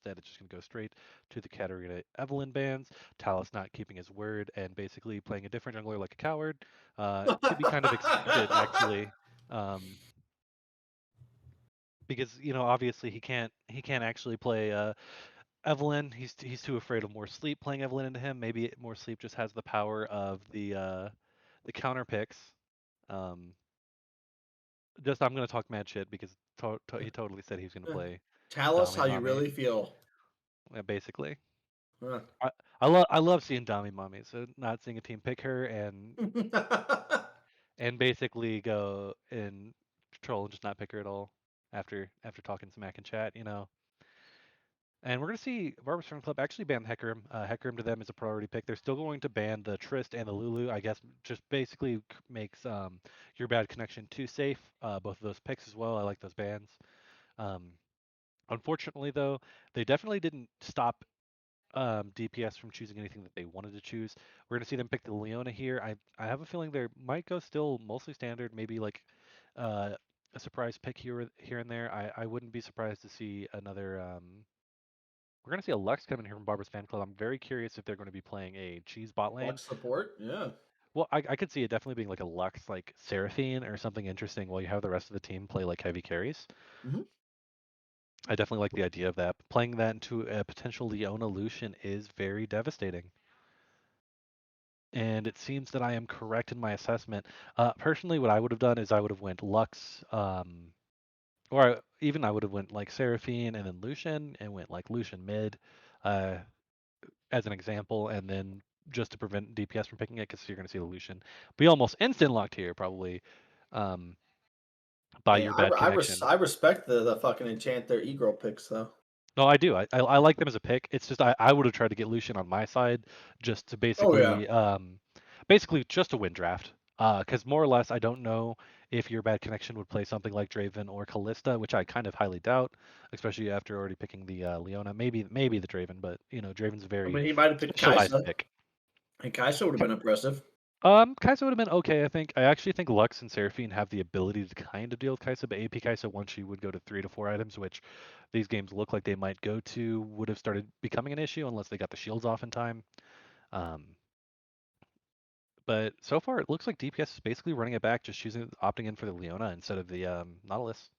Instead, it's just going to go straight to the Katarina Evelyn bans. Talus not keeping his word and basically playing a different jungler like a coward. To be kind of expected, actually. Um, because obviously he can't actually play Evelyn. He's too afraid of more sleep playing Evelyn into him. Maybe more sleep just has the power of the counter picks. Um, just I'm gonna talk mad shit because he totally said he was gonna play Tell us Dami how you Mommy. really feel. Basically, Huh. I love seeing Dami Mommy. So not seeing a team pick her and basically go and troll and just not pick her at all after talking smack in chat. And we're going to see Barber's Fanclub actually ban Hecarim. Hecarim to them is a priority pick. They're still going to ban the Trist and the Lulu. I guess just basically makes your bad connection too safe. Both of those picks as well. I like those bans. Um, Unfortunately, though, they definitely didn't stop DPS from choosing anything that they wanted to choose. We're going to see them pick the Leona here. I have a feeling they might go still mostly standard, maybe like uh, a surprise pick here and there. I wouldn't be surprised to see another. We're going to see a Lux coming here from Barbara's Fan Club. I'm very curious if they're going to be playing a cheese bot lane. Watch support, yeah. Well, I could see it definitely being like a Lux, like Seraphine or something interesting while you have the rest of the team play like heavy carries. Hmm. I definitely like the idea of that. Playing that into a potential Leona Lucian is very devastating. And it seems that I am correct in my assessment. Personally, what I would have done is I would have went Lux, even I would have went like Seraphine and then Lucian, and went like Lucian mid, uh, as an example, and then just to prevent DPS from picking it, because you're going to see the Lucian be almost instant locked here, probably, um, by Hey, your bad connection. I respect the fucking enchant their e-girl picks though. No, I do. I like them as a pick. It's just I would have tried to get Lucian on my side just to Oh yeah. basically just to win draft. Because more or less I don't know if your bad connection would play something like Draven or Callista, which I kind of highly doubt, especially after already picking the Leona. Maybe the Draven, but Draven's a I very mean, he might have picked specialized Kaisa. pick. And Kaisa would have been impressive. Kaisa would have been okay, I think. I actually think Lux and Seraphine have the ability to kind of deal with Kaisa, but AP Kaisa, once she would go to 3 to 4 items, which these games look like they might go to, would have started becoming an issue unless they got the shields off in time. Um, but so far, it looks like DPS is basically running it back, just opting in for the Leona instead of the Nautilus.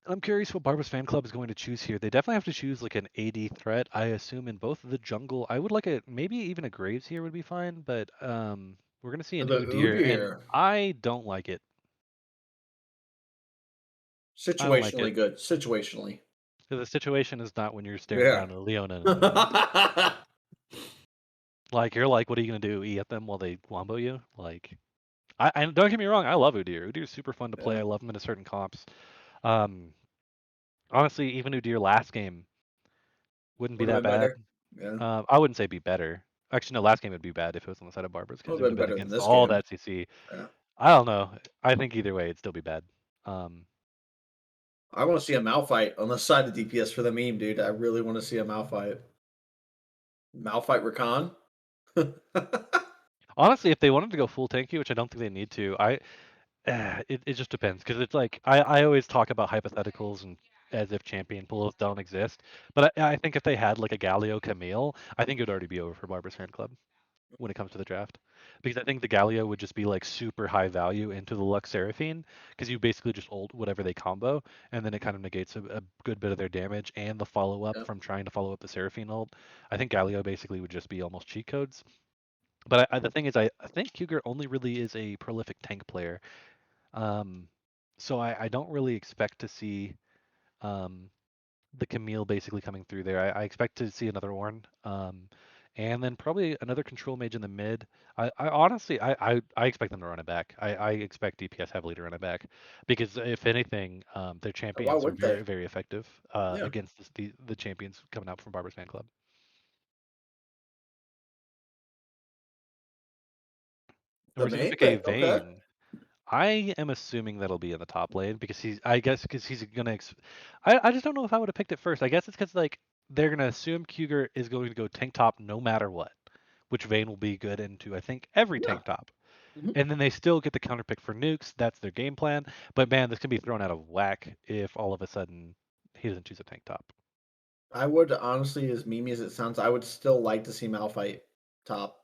I'm curious what Barba's Fan Club is going to choose here. They definitely have to choose like an AD threat, I assume, in both of the jungle. I would like maybe even a Graves here would be fine, but we're gonna see an The Udyr, and Udyr, I don't like it. I don't like situationally it. good. Situationally. So the situation is not when you're staring Yeah. down a Leona and an Udyr. Like you're like, what are you gonna do? Eat at them while they wombo you? Like, I don't get me wrong, I love Udyr. Udyr's super fun to play. Yeah. I love him in a certain comps. Um, Honestly, even Udyr last game wouldn't be Would have that been bad. better. Yeah. I wouldn't say be better. Actually, no, last game would be bad if it was on the side of Barbers Would because it have would been have been better than against this all game. that CC. Yeah. I don't know. I think either way, it'd still be bad. Um, I want to see a Malphite on the side of DPS for the meme, dude. I really want to see a Malphite. Malphite Rakan? Honestly, if they wanted to go full tanky, which I don't think they need to, it just depends because it's like I always talk about hypotheticals and as if champion pools don't exist. But I think if they had like a Galio Camille, I think it would already be over for Barber's Fan Club when it comes to the draft. Because I think the Galio would just be like super high value into the Lux Seraphine because you basically just ult whatever they combo and then it kind of negates a good bit of their damage and the follow up Yeah. from trying to follow up the Seraphine ult. I think Galio basically would just be almost cheat codes. But the thing is, I think Huger only really is a prolific tank player. Um, so I don't really expect to see um, the Camille basically coming through there. I expect to see another Ornn, and then probably another control mage in the mid. I honestly, I expect them to run it back. I expect DPS heavily to run it back because if anything, their Why champions are wouldn't they? very, very effective Yeah. against the champions coming out from Barber's Fan Club. And The we're seeing him main pick a pick. Okay. Vayne. I am assuming that'll be in the top lane because I guess because he's gonna. I just don't know if I would have picked it first. I guess it's because like they're gonna assume Cougar is going to go tank top no matter what, which Vayne will be good into. I think every Yeah. tank top. Mhm. and then they still get the counter pick for nukes. That's their game plan. But man, this can be thrown out of whack if all of a sudden he doesn't choose a tank top. I would honestly, as memey as it sounds, I would still like to see Malphite top.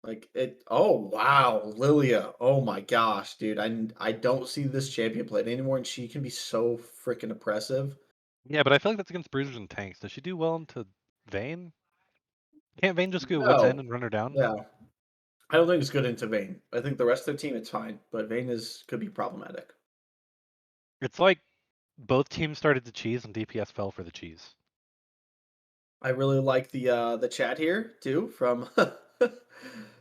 Like it. Oh wow, Lilia. Oh my gosh, dude. I don't see this champion played anymore, and she can be so freaking oppressive. Yeah, but I feel like that's against bruisers and tanks. Does she do well into Vayne? Can't Vayne just go woods end No. and run her down? Yeah. I don't think it's good into Vayne. I think the rest of the team it's fine, but Vayne is could be problematic. It's like both teams started to cheese and DPS fell for the cheese. I really like the chat here too from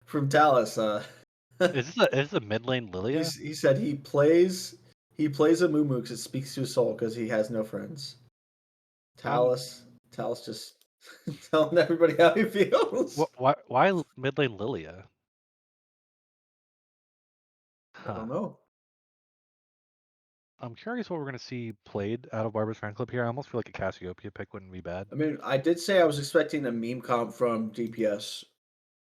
from Talus. Is this a mid lane Lilia? He said he plays a Moo because it speaks to his soul because he has no friends. Um, Talus just telling everybody how he feels. why mid lane Lilia? I Huh. don't know. I'm curious what we're gonna see played out of Barbara's Fanclub here. I almost feel like a Cassiopeia pick wouldn't be bad. I mean, I did say I was expecting a meme comp from DPS.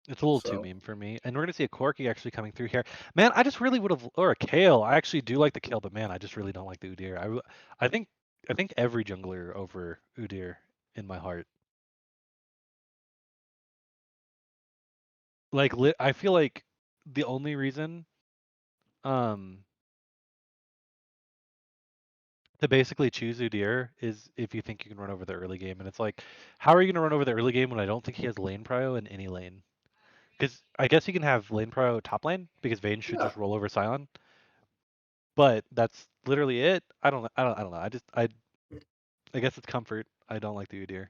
It's a little too So meme for me. And we're gonna see a Corki actually coming through here. Man, I just really would have, or a Kale. I actually do like the Kale, but man, I just really don't like the Udyr. I think I think every jungler over Udyr in my heart. Like I feel like the only reason um to basically choose Udyr is if you think you can run over the early game, and it's like, how are you gonna run over the early game when I don't think he has lane prio in any lane? Because I guess he can have lane prio top lane because Vayne should yeah, just roll over Sion, but that's literally it. I don't know. I guess it's comfort. I don't like the Udyr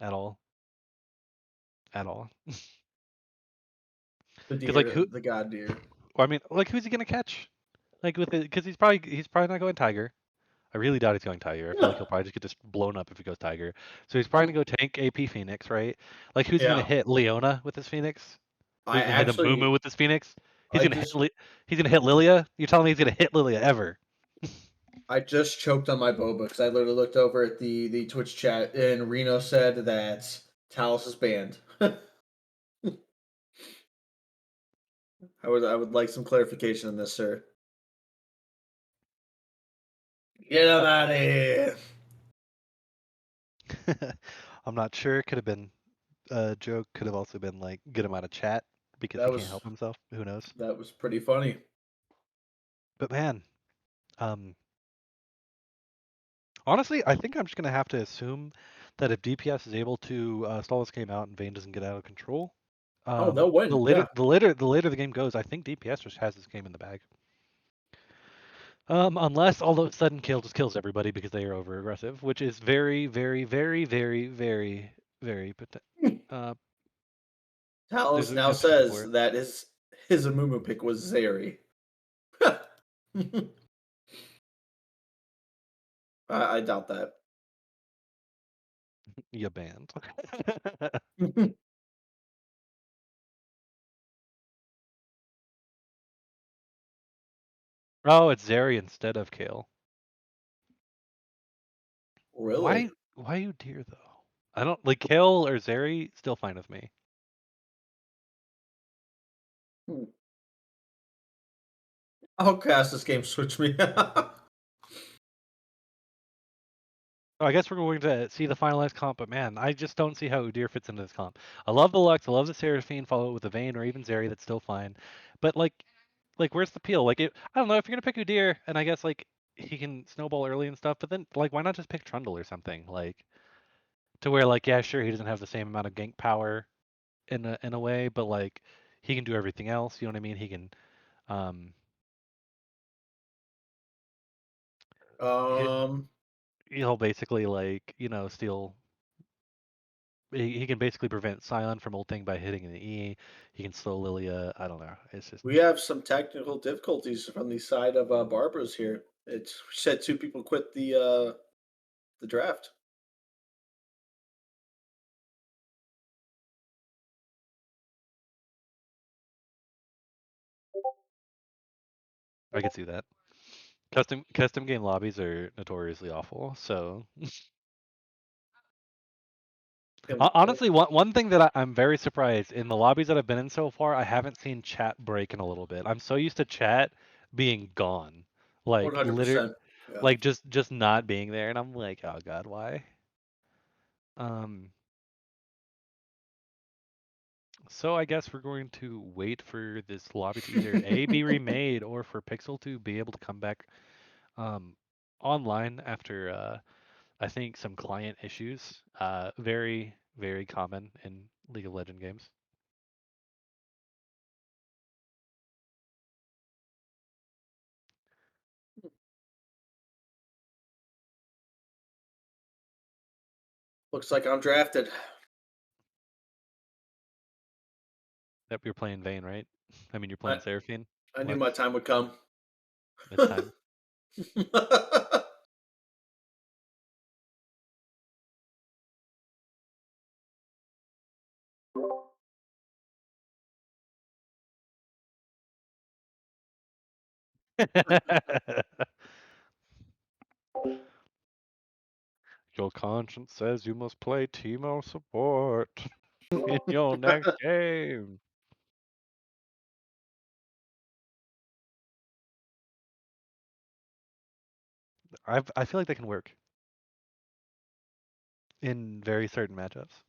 at all, at all. the Because like deer, who? the god deer. I mean, like who's he gonna catch? Like with it, because he's probably not going Tiger. I really doubt he's going Tiger. I feel like he'll probably just get just blown up if he goes Tiger. So he's probably gonna go tank AP Phoenix, right? Like who's he gonna Yeah, hit? Leona with his Phoenix? Or I he's gonna hit a Mumu actually with his Phoenix? He's I gonna hit just he's gonna hit Lilia? You're telling me he's gonna hit Lilia ever? I just choked on my boba because I literally looked over at the Twitch chat and Reno said that Talus is banned. I would like some clarification on this, sir. Get him out of here. I'm not sure. Could have been a joke. Could have also been like get him out of chat because he That can't was help himself. Who knows? that was pretty funny. But man, um, honestly, I think I'm just gonna have to assume that if DPS is able to stall this game out and Vayne doesn't get out of control, Oh, they'll the win. later Yeah. the game goes, I think DPS just has this game in the bag. Unless all of a sudden Kale just kills everybody because they are over aggressive, which is very, very, very, very, very, very uh there's Talus a now potential says for it. that his Amumu pick was Zeri. I doubt that. You banned. Oh, it's Zeri instead of Kale. Really? Why you deer though? I don't like Kale or Zeri, still fine with me. Hmm. I'll cast this game. Switch me. Oh, I guess we're going to see the finalized comp, but man, I just don't see how Udyr fits into this comp. I love the Lux, I love the Seraphine, follow it with a Vayne or even Zeri, that's still fine. But like where's the peel? I don't know, if you're gonna pick Udyr, and I guess like he can snowball early and stuff, but then like why not just pick Trundle or something? Like to where like yeah, sure he doesn't have the same amount of gank power in a way, but like he can do everything else, you know what I mean? He can um he, um, he'll basically like, steal he can basically prevent Sion from ulting by hitting an E. He can slow Lilia. I don't know. It's just we have some technical difficulties from the side of Barbara's here. It's said two people quit the draft. I could see that. Custom game lobbies are notoriously awful. So Honestly, one thing that I'm very surprised in the lobbies that I've been in so far, I haven't seen chat break in a little bit. I'm so used to chat being gone, like literally, 100%. Yeah. like just not being there, and I'm like, oh god, why? Um, so I guess we're going to wait for this lobby to either A be remade or for Pixel to be able to come back um online after I think some client issues. Very very common in League of Legends games. Looks like I'm drafted. Yep, you're playing Vayne, right? I mean, you're I playing Seraphine. I knew What? my time would come. It's time. Your conscience says you must play Teemo support in your next game. I feel like they can work in very certain matchups.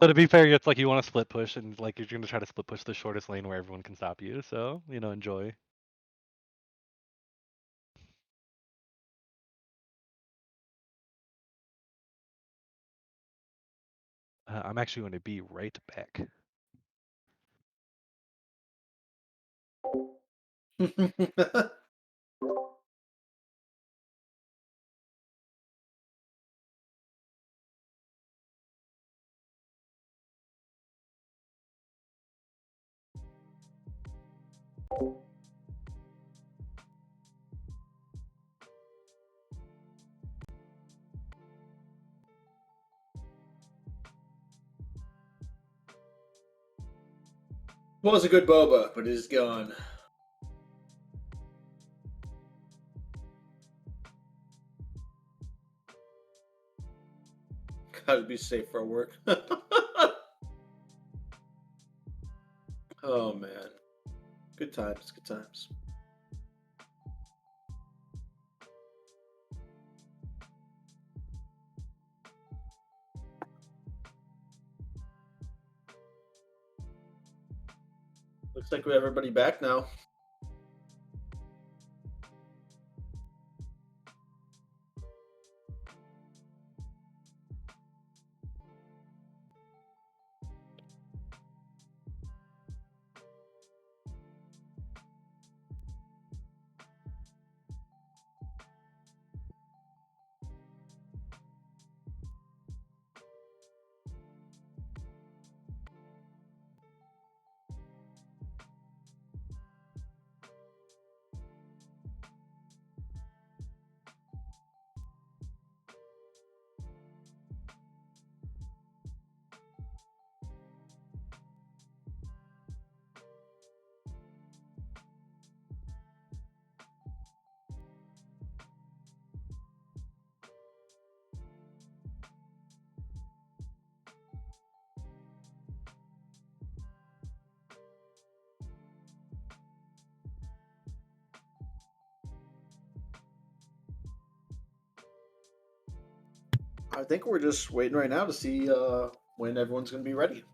So to be fair, it's like you want to split push and like you're going to try to split push the shortest lane where everyone can stop you. So, enjoy. I'm actually going to be right back. Was a good boba, but it is gone. Gotta be safe for work. Oh man. Good times, good times. Looks like we have everybody back now. I think we're just waiting right now to see when everyone's going to be ready.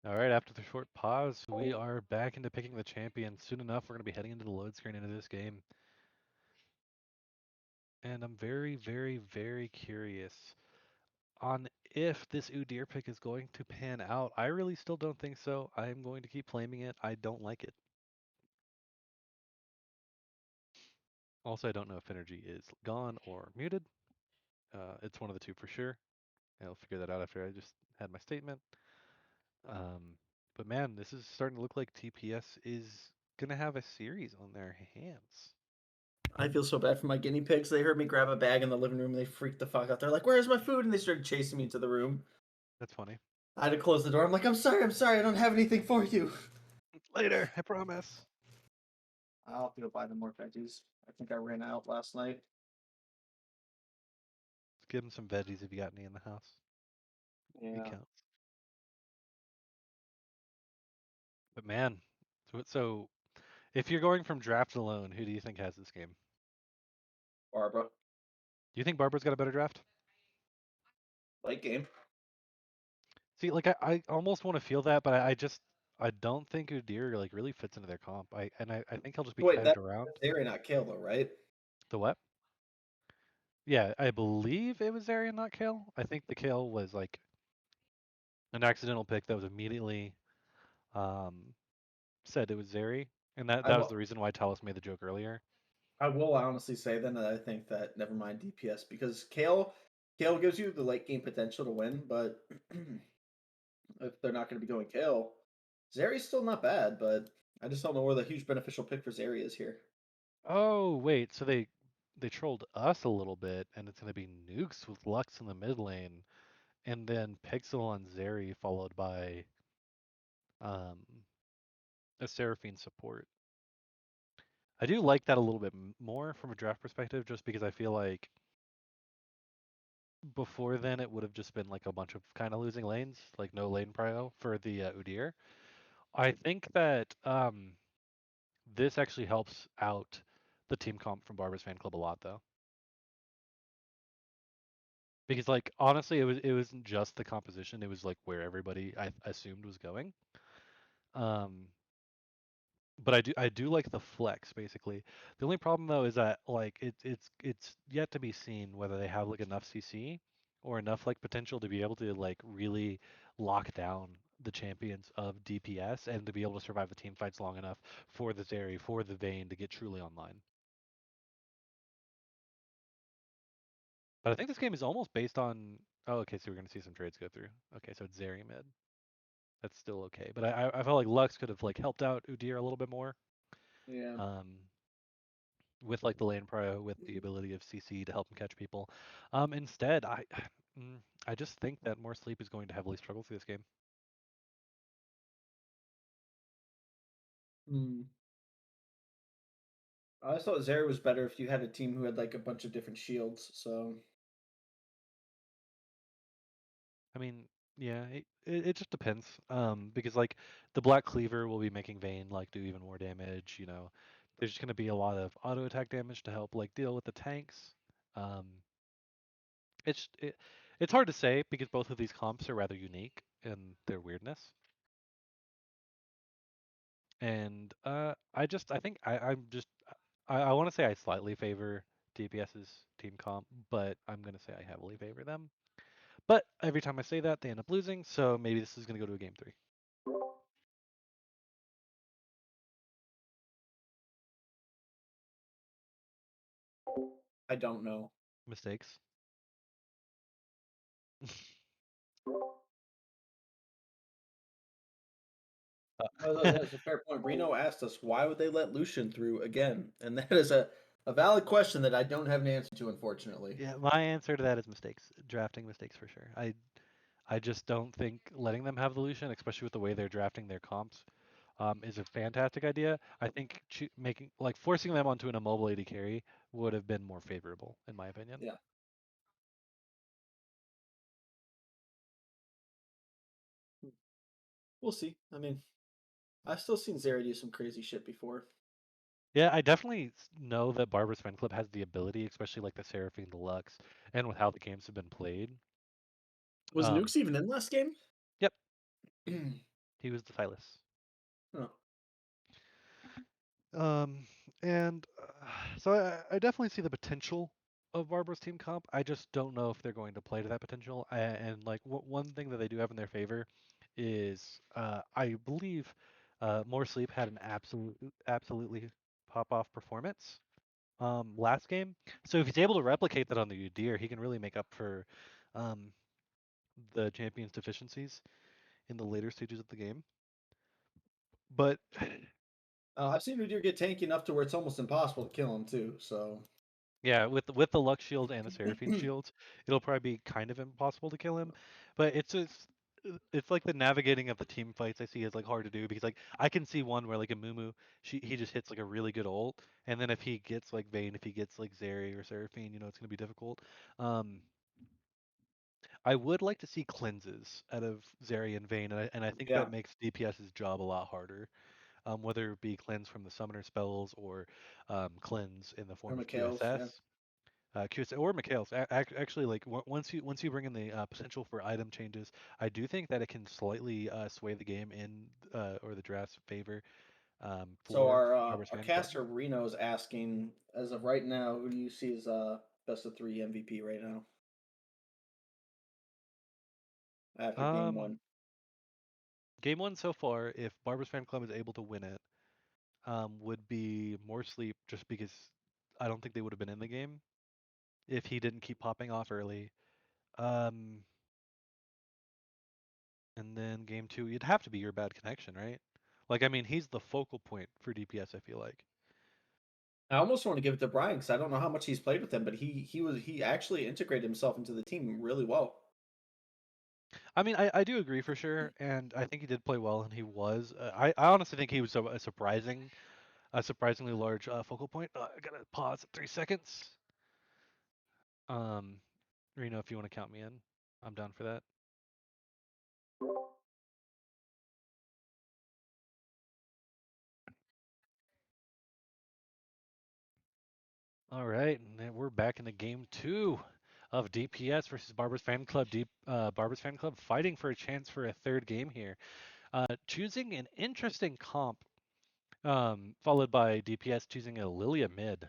All right, after the short pause, we are back into picking the champion. Soon enough, we're going to be heading into the load screen into this game. And I'm very, very, very curious on if this Udyr pick is going to pan out. I really still don't think so. I'm going to keep claiming it. I don't like it. Also, I don't know if energy is gone or muted. It's one of the two for sure. I'll figure that out after I just had my statement. Um, but man, this is starting to look like TPS is going to have a series on their hands. I feel so bad for my guinea pigs. They heard me grab a bag in the living room and they freaked the fuck out. They're like, "Where's my food?" And they started chasing me into the room. That's funny. I had to close the door. I'm like, I'm sorry, I don't have anything for you." Later, I promise. I'll have to go buy them more veggies. I think I ran out last night. Let's give him some veggies if you got any in the house. It Yeah, counts. But man, so if you're going from draft alone, who do you think has this game? Barbara. Do you think Barbara's got a better draft? Late game. See, like I almost want to feel that, but I don't think Udyr like really fits into their comp. I think he'll just be Wait, kited that's around. Zary, not Kale, though, right? The what? Yeah, I believe it was Zarya, not Kale. I think the Kale was like an accidental pick that was immediately um, said it was Zeri, and that I that was will. the reason why Talos made the joke earlier. I will honestly say then that I think that never mind DPS because Kale gives you the late game potential to win, but if they're not going to be going Kale, Zary's still not bad, but I just don't know where the huge beneficial pick for Zary is here. Oh wait, so they trolled us a little bit, and it's gonna be Nukes with Lux in the mid lane, and then Pixel on Zeri followed by um, a Seraphine support. I do like that a little bit more from a draft perspective, just because I feel like before then it would have just been like a bunch of kind of losing lanes, like no lane prio for the Udyr. I think that this actually helps out the team comp from Barber's Fan Club a lot, though, because like honestly, it wasn't just the composition; it was like where everybody I assumed was going. Um, but I do like the flex basically. The only problem though is that like it's yet to be seen whether they have like enough CC or enough like potential to be able to like really lock down the champions of DPS and to be able to survive the team fights long enough for the Zeri, for the Vayne to get truly online. But I think this game is almost based on. Oh, okay. So we're gonna see some trades go through. Okay, so it's Zeri mid. That's still okay. But I felt like Lux could have like helped out Udyr a little bit more. Yeah. Um, with like the lane prio, with the ability of CC to help him catch people. Instead, I just think that more sleep is going to heavily struggle through this game. Hmm. I always thought Zary was better if you had a team who had like a bunch of different shields. So I mean, yeah, it just depends. Because like the Black Cleaver will be making Vayne like do even more damage. There's just gonna be a lot of auto attack damage to help like deal with the tanks. Um, it's it, it's hard to say because both of these comps are rather unique in their weirdness. And I think I want to say I slightly favor DPS's team comp, but I'm gonna say I heavily favor them. But every time I say that, they end up losing, so maybe this is gonna go to a game three. I don't know. Mistakes. That's a fair point. Reno asked us why would they let Lucian through again, and that is a valid question that I don't have an answer to, unfortunately. Yeah, my answer to that is mistakes. Drafting mistakes for sure. I just don't think letting them have the Lucian, especially with the way they're drafting their comps, is a fantastic idea. I think making like forcing them onto an immobile AD carry would have been more favorable, in my opinion. Yeah, we'll see. I mean, I've still seen Zary do some crazy shit before. Yeah, I definitely know that Barbara's Fan Club has the ability, especially like the Seraphine Deluxe, and with how the games have been played. Was Um, Nukes even in last game? yep, He was the Silas. Huh. Um, and so I definitely see the potential of Barbara's team comp. I just don't know if they're going to play to that potential. And like one thing that they do have in their favor is I believe More Sleep had an absolutely pop off performance last game. So if he's able to replicate that on the Udyr, he can really make up for um, the champion's deficiencies in the later stages of the game. But I've seen Udyr get tanky enough to where it's almost impossible to kill him too. So yeah, with the Luck Shield and the Seraphine Shield, it'll probably be kind of impossible to kill him. But it's just it's like the navigating of the team fights I see is like hard to do because like I can see one where like a Mumu he just hits like a really good ult, and then if he gets like Vayne, if he gets like Zeri or Seraphine, it's gonna be difficult. Um, I would like to see cleanses out of Zeri and Vayne, and I think that yeah, makes DPS's job a lot harder. Whether it be cleanse from the summoner spells or cleanse in the or form of Mikhail's. Yeah. QSS. QS or Mikhail's. Actually, like once you bring in the potential for item changes, I do think that it can slightly sway the game in or the draft's favor So for Barbara's our Fan Club. caster Reno is asking, as of right now, who do you see as best of three MVP right now after game Um, one? Game one so far, if Barbara's Fan Club is able to win it, would be more sleep just because I don't think they would have been in the game if he didn't keep popping off early. Um, and then game two, you'd have to be your bad connection, right? Like, I mean, he's the focal point for DPS, I feel like. I almost want to give it to Brian because I don't know how much he's played with them, but he actually integrated himself into the team really well. I mean, I do agree for sure, and I think he did play well, and he was. I honestly think he was a surprisingly large focal point. I gotta pause at 3 seconds. Um, Reno, if you want to count me in, I'm down for that. All right, and then we're back into game two of DPS versus Barber's Fan Club. Barber's Fan Club fighting for a chance for a third game here. Choosing an interesting comp, followed by DPS choosing a Lilia mid.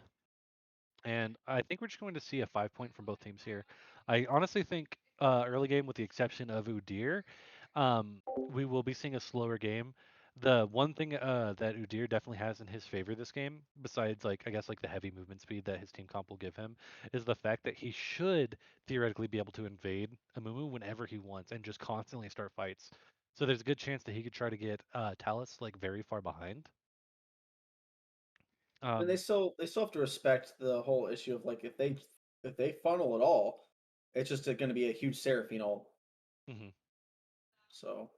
And I think we're just going to see a 5 point from both teams here. I honestly think early game, with the exception of Udyr, we will be seeing a slower game. The one thing that Udyr definitely has in his favor this game, besides like I guess like the heavy movement speed that his team comp will give him, is the fact that he should theoretically be able to invade Amumu whenever he wants and just constantly start fights. So there's a good chance that he could try to get Talus like very far behind. And Um, they still have to respect the whole issue of like if they funnel at all, it's just going to be a huge Seraphine ult. mhm. So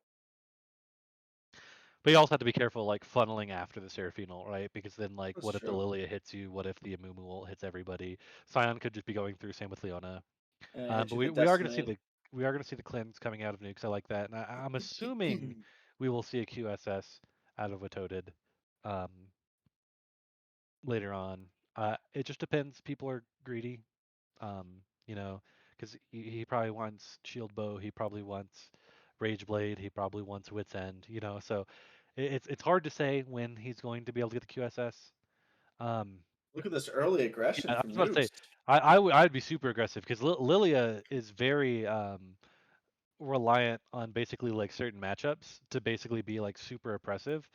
But you also have to be careful, like funneling after the Seraphine ult, right? Because then, like, that's what if the true. Lilia hits you? What if the Amumu ult hits everybody? Sion could just be going through. Same with Leona. And it hits But you we, with we are going to see Decimate. the cleanse coming out of nukes. I like that, and I'm assuming we will see a QSS out of Watoted um, later on. It just depends. People are greedy, um, you know, because he probably wants Shield Bow. He probably wants Rage Blade. He probably wants Wit's End. So it's hard to say when he's going to be able to get the QSS. Um, Look at this early yeah, aggression I from was about to say Nukes. I'd be super aggressive because Lilia is very reliant on basically like certain matchups to basically be like super oppressive.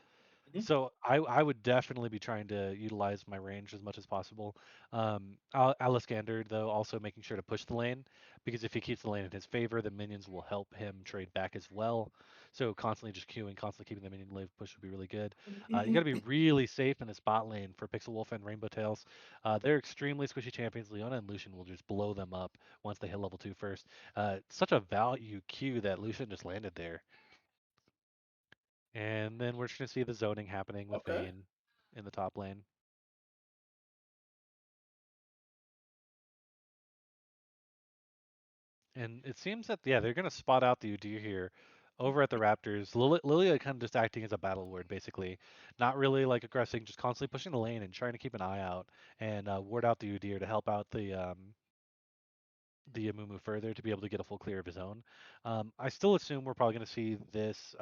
Mhm. So I would definitely be trying to utilize my range as much as possible. Alistander, though, also making sure to push the lane, because if he keeps the lane in his favor, the minions will help him trade back as well. So constantly just queuing, constantly keeping the minion wave push would be really good. You got to be really safe in the spot lane for Pixel Wolf and Rainbow Tails. They're extremely squishy champions. Leona and Lucian will just blow them up once they hit level 2 first. Such a value Q that Lucian just landed there. And then we're just going to see the zoning happening with Okay. Vayne in the top lane. And it seems that, yeah, they're going to spot out the Udyr here over at the Raptors. Lilia kind of just acting as a battle ward, basically. Not really like aggressing, just constantly pushing the lane and trying to keep an eye out and ward out the Udyr to help out the Amumu further to be able to get a full clear of his own. I still assume we're probably going to see this.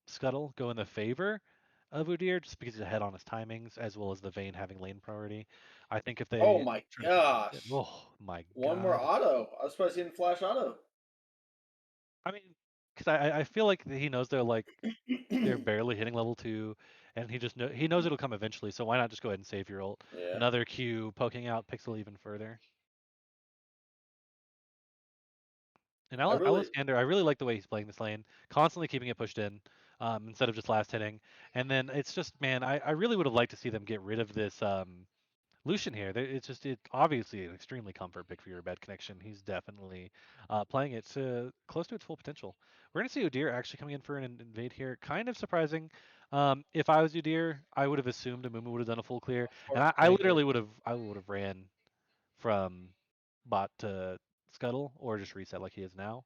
Scuttle go in the favor of Udyr just because he's ahead on his timings as well as the Vayne having lane priority. I think if Oh they my try to keep it, gosh. oh my One more god. auto. I was surprised he didn't flash auto. I mean, because I feel like he knows they're barely hitting level 2, and he knows it'll come eventually. So why not just go ahead and save your ult? Yeah, Another Q poking out Pixel even further. And I really. Alexander, I really like the way he's playing this lane, constantly keeping it pushed in instead of just last hitting. And then it's just, man, I really would have liked to see them get rid of this Lucian here. It's obviously an extremely comfort pick for your bed connection. He's definitely playing it to close to its full potential. We're gonna see Udyr actually coming in for an invade here. Kind of surprising. If I was Udyr, I would have assumed Amumu would have done a full clear, Of and course, I make it. literally would have ran from bot to scuttle or just reset like he is now.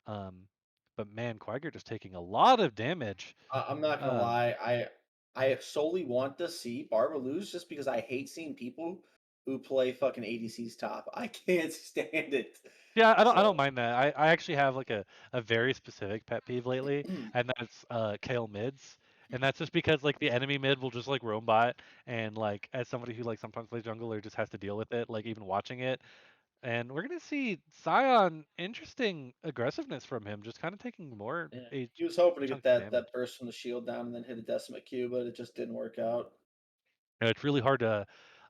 Um, but man, Quagger just taking a lot of damage. I'm not gonna Um, lie. I solely want to see Barba lose just because I hate seeing people who play fucking ADC's top. I can't stand it. Yeah, I don't So mind that. I actually have like a very specific pet peeve lately, and that's Kale mids. And that's just because like the enemy mid will just like roam bot, and like as somebody who like sometimes plays jungle or just has to deal with it, like even watching it. And we're gonna see Sion interesting aggressiveness from him, just kind of taking more yeah, a he was hoping to get chunks of that damage. burst from the shield down and then hit a decimate Q, but it just didn't work out. You know, it's really hard to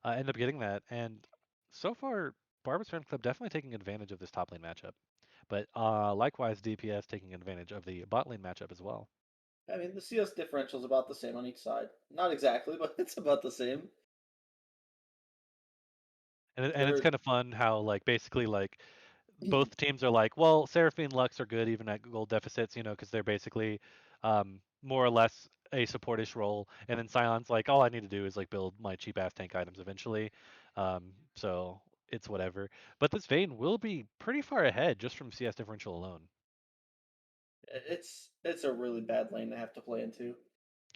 end up getting that. And so far, Barber's Fan Club definitely taking advantage of this top lane matchup. But likewise, DPS taking advantage of the bot lane matchup as well. I mean, the CS differential is about the same on each side. Not exactly, but it's about the same. And it's They're kind of fun how like basically like both teams are like, well, Seraphine and Lux are good even at gold deficits, because they're basically more or less a supportish role. And then Sion's like, all I need to do is like build my cheap ass tank items eventually. So it's whatever. But this Vayne will be pretty far ahead just from CS differential alone. it's a really bad lane to have to play into.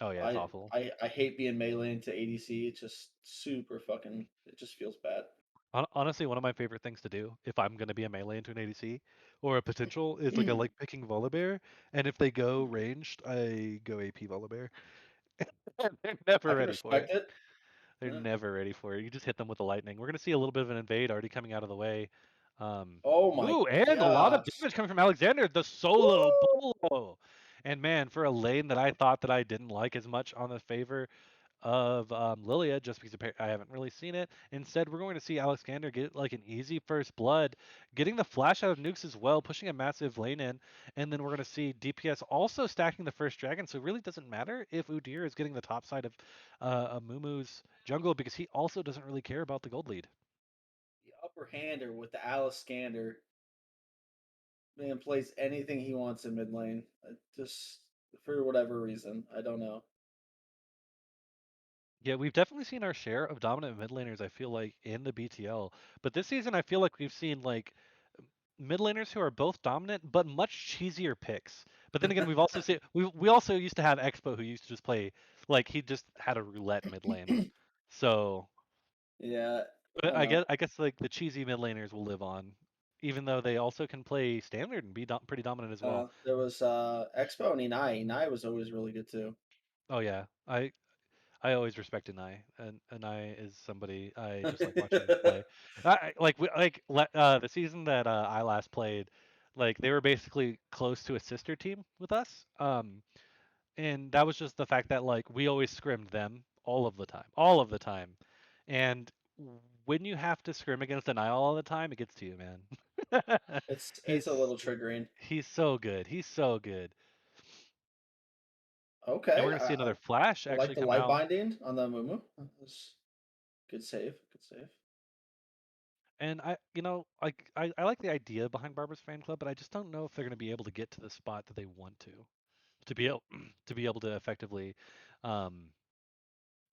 Oh yeah, it's awful. I hate being melee into ADC. It's just super fucking. It just feels bad. Honestly, one of my favorite things to do if I'm gonna be a melee into an ADC or a potential is like I like picking Volibear, and if they go ranged, I go AP Volibear. They're never I can ready for respect it. it. They're Yeah. never ready for it. You just hit them with the lightning. We're gonna see a little bit of an invade already coming out of the way. Oh my Ooh, and a lot of gosh. damage coming from Alexander, the solo Woo! bolo. And man, for a lane that I thought that I didn't like as much on the favor of Lilia, just because I haven't really seen it. Instead, we're going to see Alexander get like an easy first blood, getting the flash out of nukes as well, pushing a massive lane in, and then we're going to see DPS also stacking the first dragon. So it really doesn't matter if Udyr is getting the top side of Mumu's jungle because he also doesn't really care about the gold lead. The upper hander with the Alice Scander. Man plays anything he wants in mid lane. Just for whatever reason. I don't know. Yeah, we've definitely seen our share of dominant mid laners, I feel like, in the BTL. But this season, I feel like we've seen like mid laners who are both dominant but much cheesier picks. But then again, we've also seen we also used to have Expo who used to just play like he just had a roulette mid lane. So Yeah, but I I know. guess like the cheesy mid laners will live on, even though they also can play standard and be pretty dominant as well. There was Expo and Inai. Inai was always really good too. Oh yeah, I always respect Anai, and Anai is somebody I just like watching play. The season that I last played, like they were basically close to a sister team with us. And that was just the fact that like we always scrimmed them all of the time, and when you have to scrim against Anai all the time, it gets to you, man. It's a he's little triggering. he's so good. He's so good. And we're Okay, gonna see another flash I like actually the come light out. binding on the Mumu. That's good save. Good save. And I like the idea behind Barbara's Fan Club, but I just don't know if they're going to be able to get to the spot that they want to be able to be able to effectively um,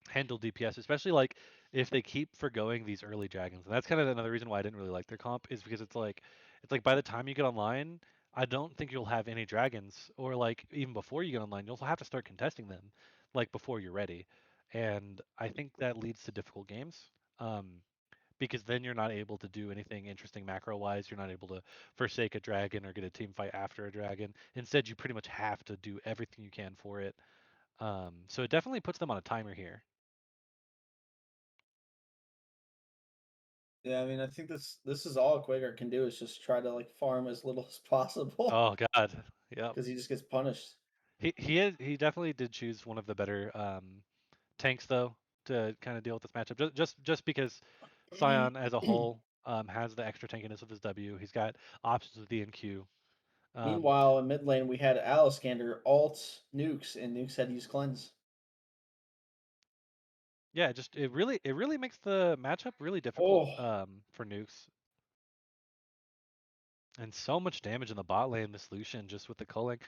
handle DPS, especially like if they keep forgoing these early dragons. And that's kind of another reason why I didn't really like their comp is because it's like by the time you get online, I don't think you'll have any dragons, or like even before you get online, you'll have to start contesting them like before you're ready. And I think that leads to difficult games. Um, because then you're not able to do anything interesting macro wise. You're not able to forsake a dragon or get a team fight after a dragon. Instead, you pretty much have to do everything you can for it. So it definitely puts them on a timer here. Yeah, I mean, I think this is all Quaker can do is just try to like farm as little as possible Oh God, yep. because he just gets punished. He definitely did choose one of the better tanks though to kind of deal with this matchup. Just because Sion as a whole has the extra tankiness with his W. He's got options with D and Q. Um, Meanwhile, in mid lane, we had Alistander alt nukes, and nukes had to use cleanse. yeah, just it really makes the matchup really difficult Oh, for nukes. And so much damage in the bot lane, this Lucian just with the culling.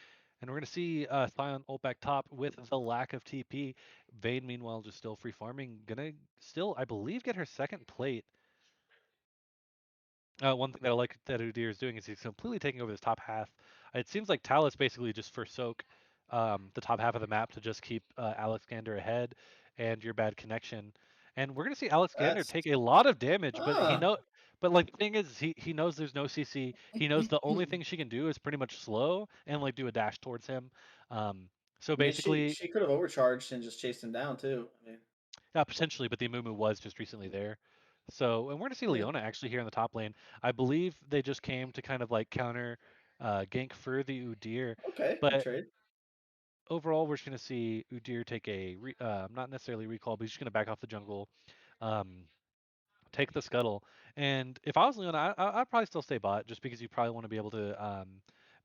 And we're going to see Sion ult back top with the lack of TP. Vayne, meanwhile, just still free farming. Gonna still, I believe, get her second plate. One thing that I like that Udyr is doing is he's completely taking over this top half. It seems like Talus basically just forsook the top half of the map to just keep Alexander ahead and your bad connection. And we're gonna see Alexander that's take a lot of damage, but ah. but like the thing is, he knows there's no CC. He knows the only thing she can do is pretty much slow and like do a dash towards him. Um, so I mean, she basically, she could have overcharged and just chased him down too. I mean, yeah, potentially, but the Amumu was just recently there. So, and we're going to see yeah, Leona actually here in the top lane. I believe they just came to kind of like counter gank for the Udyr. okay, good But trade. overall, we're just going to see Udyr take not necessarily recall, but he's just going to back off the jungle, um, take the scuttle. And if I was Leona, I'd probably still stay bot just because you probably want to be able to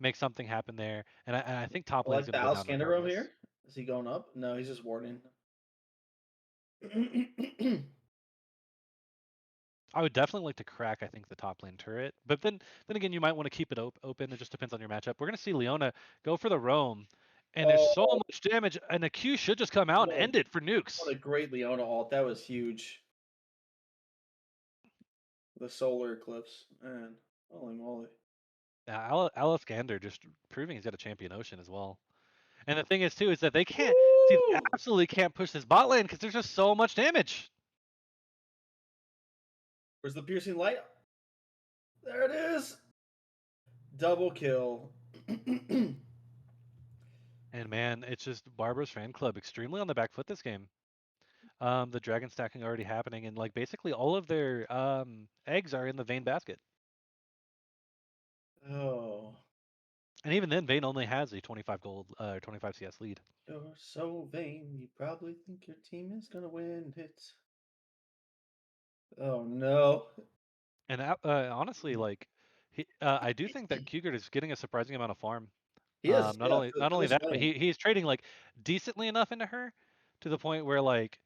make something happen there. And I think top I lane's like going the to go down Alistander over regardless. here. Is he going up? No, he's just warding. I would definitely like to crack, I think, the top lane turret. But then again, you might want to keep it open. It just depends on your matchup. We're going to see Leona go for the roam. And there's so Oh, much damage, and the Q should just come out and what a end it for what a nukes. great Leona ult. That was huge. The solar eclipse, man. Holy moly. Alice Gander just proving he's got a champion ocean as well. And the thing is, too, is that they can't see, they Woo! absolutely can't push this bot lane because there's just so much damage. Where's the piercing light? There it is. Double kill. And man, it's just Barbara's fan club extremely on the back foot this game. The dragon stacking already happening, and like basically all of their eggs are in the Vayne basket. Oh, And even then, Vayne only has a 25 gold, 25 CS lead. you're so vain. You probably think your team is gonna win it. Oh no. And honestly, like, I do think that Kugert is getting a surprising amount of farm. He is, Not yeah, only for not only this that, but lane. he's trading like decently enough into her, to the point where like,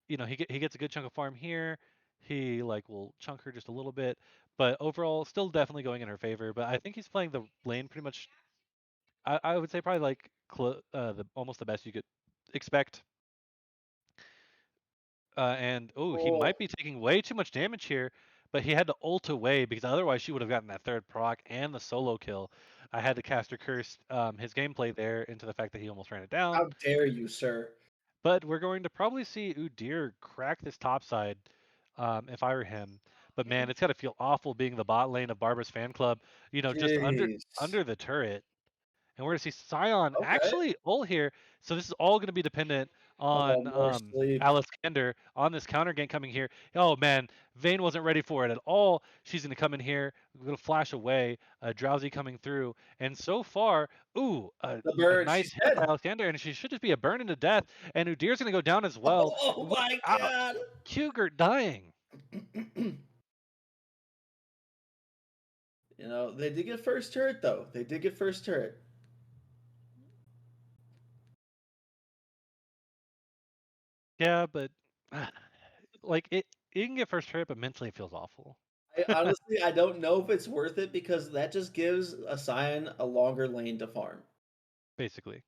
he gets a good chunk of farm here. He like will chunk her just a little bit, but overall, still definitely going in her favor. But I think he's playing the lane pretty much. I would say probably like almost the best you could expect. And oh, he Oh, might be taking way too much damage here, but he had to ult away because otherwise she would have gotten that third proc and the solo kill. I had to caster curse his gameplay there into the fact that he almost ran it down. how dare you, sir? But we're going to probably see Udyr crack this top side if I were him. But man, it's got to feel awful being the bot lane of Barbara's fan club. Just Jeez. under the turret. And we're going to see Scion Okay. actually ult here. So this is all going to be dependent Oh, on more sleep. Alice Kander on this counter gank coming here. Oh man, Vayne wasn't ready for it at all. She's going to come in here, going to flash away, Drowsy coming through. And so far, ooh, The a bird, nice she's hit by dead. Alexander, and she should just be a burn into death. And Udyr's going to go down as well Oh my without god. Kugert dying. They did get first turret though. They did get first turret. Yeah, but like it can get first hit, but mentally it feels awful, I don't know if it's worth it because that just gives a Scion a longer lane to farm. basically.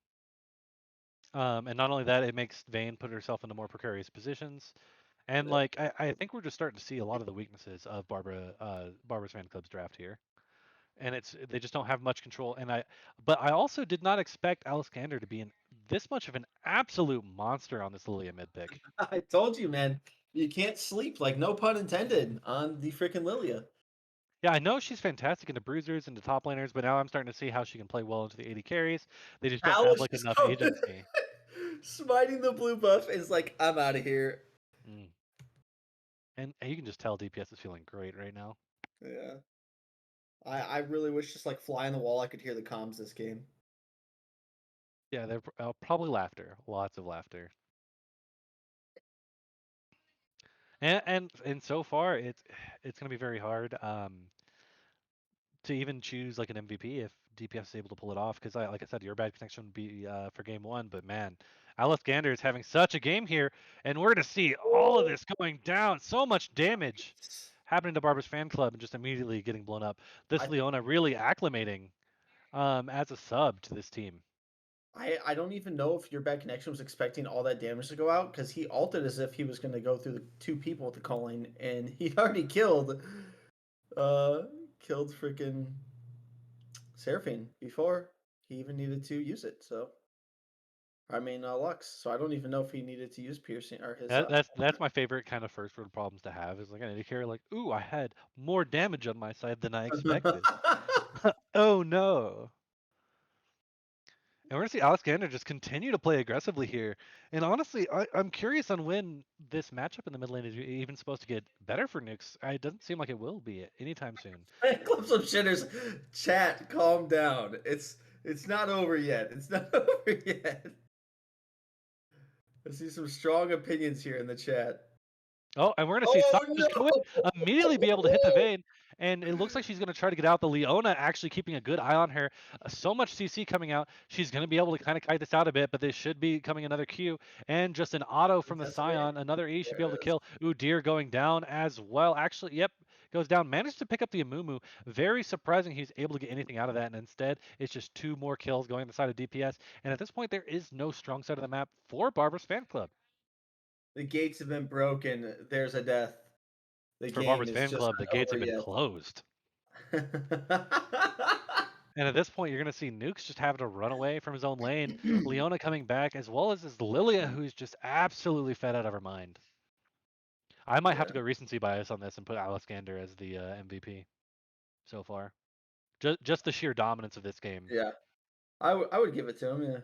And not only that, it makes Vayne put herself into more precarious positions. And Yeah. like I think we're just starting to see a lot of the weaknesses of Barbara's fan club's draft here. And they just don't have much control. But I also did not expect Alice Gander to be this much of an absolute monster on this Lilia mid pick. I told you, man. You can't sleep, like, no pun intended, on the freaking Lilia. Yeah, I know she's fantastic into bruisers and the top laners, but now I'm starting to see how she can play well into the AD carries. They just don't have Alice like is enough coming. agency. Smiting the blue buff is like, I'm out of here. Mm. And you can just tell DPS is feeling great right now. Yeah. I really wish just like fly on the wall I could hear the comms this game. Yeah, they're probably laughter, lots of laughter. And so far it's gonna be very hard to even choose like an MVP if DPS is able to pull it off because like I said, your bad connection would be for game one, but man, Gander is having such a game here, and we're gonna see all of Woo! this going down. So much damage happening to Barber's fan club and just immediately getting blown up. This I Leona really acclimating as a sub to this team. I don't even know if your bad connection was expecting all that damage to go out because he ulted as if he was going to go through the two people with the calling, and he already uh killed freaking Seraphine before he even needed to use it. So I mean, Lux. So I don't even know if he needed to use piercing or his. That's my favorite kind of first world problems to have is like I need to carry like, ooh, I had more damage on my side than I expected. Oh no. And we're gonna see Alexander just continue to play aggressively here. And honestly, I'm curious on when this matchup in the mid lane is even supposed to get better for Nix. It doesn't seem like it will be anytime soon. Clip some shitters. Chat, calm down. It's not over yet. It's not over yet. I see some strong opinions here in the chat. Oh, and we're gonna see Oh Sasha just go in, immediately be able to hit the no! vein, and it looks like she's gonna try to get out. The Leona actually keeping a good eye on her. So much CC coming out. She's gonna be able to kind of kite this out a bit, but there should be coming another Q, and just an auto from the That's the way. Scion. Another E should There be able to it is. kill. Ooh, Deer going down as well. Actually, yep, goes down. Managed to pick up the Amumu. Very surprising he's able to get anything out of that, and instead it's just two more kills going on the side of DPS. And at this point, there is no strong side of the map for Barber's fan club. The gates have been broken. There's a death. The For game Barber's is fan just club, the not gates over have been yet. closed. And at this point, you're going to see Nukes just having to run away from his own lane. Leona coming back, as well as this Lilia, who's just absolutely fed out of her mind. I might have Yeah, to go recency bias on this and put Alexander as the MVP so far. Just the sheer dominance of this game. yeah. I would give it to him. Yeah.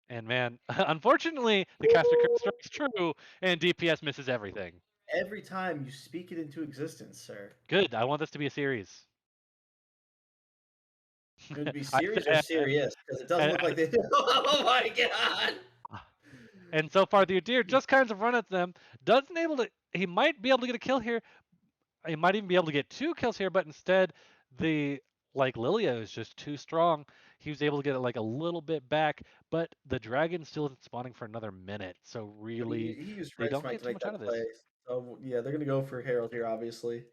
And man, unfortunately, the caster curse strikes true, and DPS misses everything. Every time you speak it into existence, sir. Good. I want this to be a series. It would be I, serious or serious because it doesn't I, look like they. Oh my god! and so far, the Udyr just kind of run at them. Doesn't able to. He might be able to get a kill here. He might even be able to get two kills here, but instead, the like Lilia is just too strong. He was able to get it like a little bit back, but the dragon still isn't spawning for another minute. So But really, he used they Red don't Smite get to too make much out that of play. this. So yeah, they're gonna go for Harold here, obviously.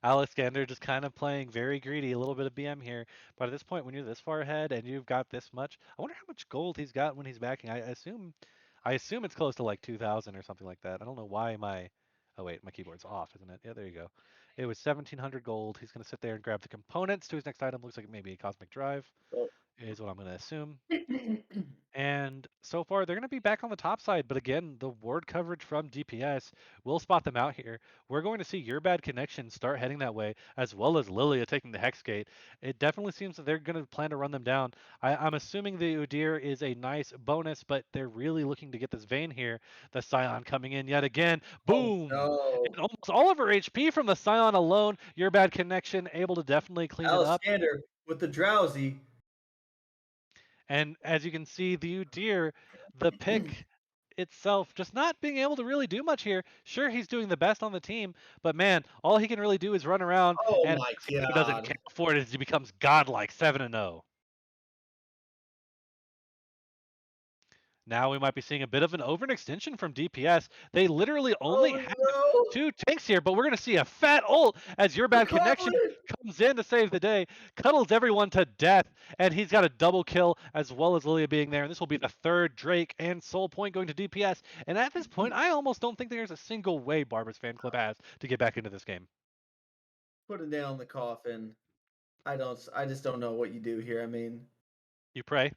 Alexander just kind of playing very greedy, a little bit of BM here. But at this point, when you're this far ahead and you've got this much, I wonder how much gold he's got when he's backing. I assume it's close to like 2,000 or something like that. I don't know why my, oh wait, my keyboard's off, isn't it? Yeah, there you go. It was 1,700 gold. He's gonna sit there and grab the components to his next item. Looks like maybe a cosmic drive So, is what I'm gonna assume. And so far, they're going to be back on the top side. But again, the ward coverage from DPS will spot them out here. We're going to see your bad connection start heading that way, as well as Lilia taking the Hex Gate. It definitely seems that they're going to plan to run them down. I'm assuming the Udyr is a nice bonus, but they're really looking to get this Vayne here. The Scion coming in yet again. oh Boom! no, And almost all of her HP from the Scion alone. Your bad connection able to definitely clean it up. Alexander with the drowsy. And as you can see, the Udyr, the pick itself, just not being able to really do much here. Sure, he's doing the best on the team, but man, all he can really do is run around, Oh and my He doesn't god. care for it as he becomes godlike 7-0. Now we might be seeing a bit of an overextension from DPS. They literally only Oh have no. two tanks here, but we're going to see a fat ult as your The bad connection goblin. comes in to save the day, cuddles everyone to death, and he's got a double kill as well as Lilia being there. And this will be the third Drake and Soul point going to DPS. And at this point, I almost don't think there's a single way Barber's fan club has to get back into this game. Put a nail in the coffin. I just don't know what you do here. I mean, You pray.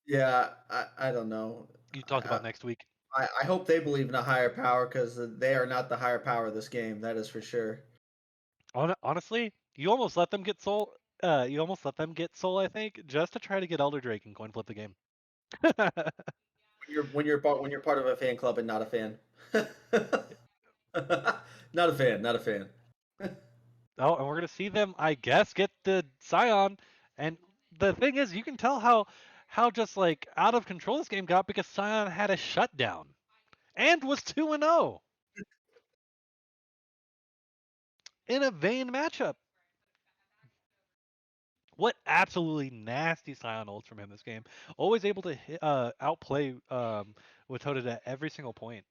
yeah, I don't know. You talked I, about next week. I hope they believe in a higher power because they are not the higher power of this game. That is for sure. Honestly, you almost let them get soul. You almost let them get soul, I think, just to try to get Elder Drake and coin flip the game. When you're part of a fan club and not a fan. Not a fan. Not a fan. Oh, and we're gonna see them, I guess, get the Scion. And the thing is, you can tell how just like out of control this game got because Scion had a shutdown and was 2-0 in a Vayne matchup. What absolutely nasty Scion ults from him this game. Always able to outplay Watoda at every single point.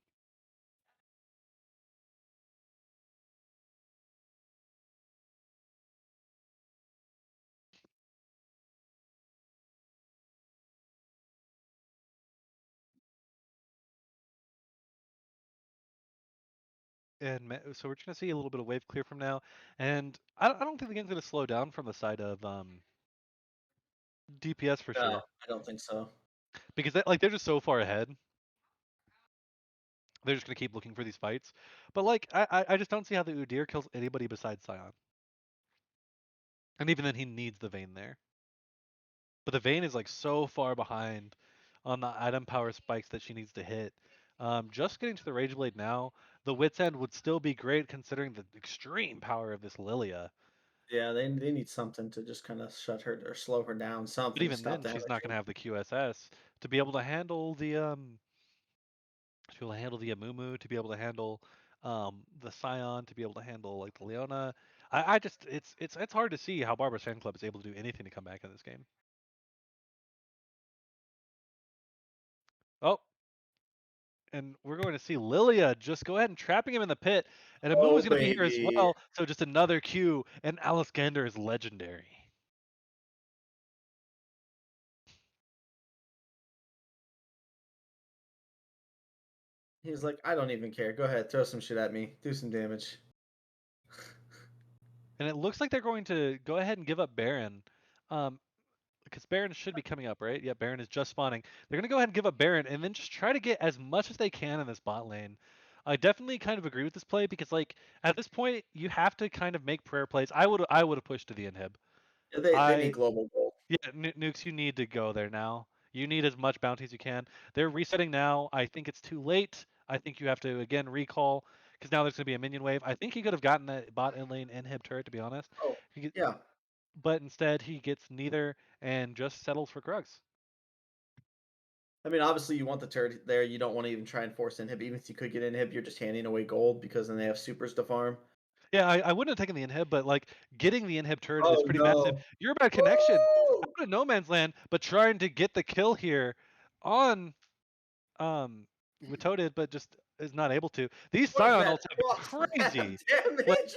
And so we're just gonna see a little bit of wave clear from now, and I don't think the game's gonna slow down from the side of DPS for No, sure I don't think so. because they're just so far ahead. They're just gonna keep looking for these fights, but like I just don't see how the Udyr kills anybody besides Sion, and even then he needs the Vayne there. But the Vayne is like so far behind on the item power spikes that she needs to hit. Just getting to the Rage Blade now, the Wit's End would still be great considering the extreme power of this Lilia. Yeah, they need something to just kind of shut her or slow her down, But something to even stop then, the she's not going hemorrhaging. to have the QSS to be able to handle the Amumu, to be able to handle the Scion, to be able to handle like the Leona. I just it's hard to see how Barbara's fan club is able to do anything to come back in this game. Oh, and we're going to see Lilia just go ahead and trapping him in the pit, and Amumu's Oh going to be here as baby, well. So just another Q, and Alice Gander is legendary. he's like, I don't even care. Go ahead, throw some shit at me, do some damage. And it looks like they're going to go ahead and give up Baron. Um, because Baron should be coming up, right? Yeah, Baron is just spawning. They're going to go ahead and give up Baron and then just try to get as much as they can in this bot lane. I definitely kind of agree with this play because like at this point you have to kind of make prayer plays. I would have pushed to the inhib. Yeah, they need I global gold. Yeah, Nukes, you need to go there now. You need as much bounty as you can. They're resetting now. I think it's too late. I think you have to again recall because now there's going to be a minion wave. I think he could have gotten that bot in lane inhib turret to be honest. Oh He, yeah, but instead he gets neither and just settles for Krugs. I mean obviously you want the turret there. You don't want to even try and force inhib. Even if you could get inhib, you're just handing away gold because then they have supers to farm. Yeah, I wouldn't have taken the inhib, but like getting the inhib turret is Oh pretty massive. no! You're about connection Woo! out of no man's land, but trying to get the kill here on um Witoted, but just is not able to. These What is Scion that ults have been cross crazy. Like, damage?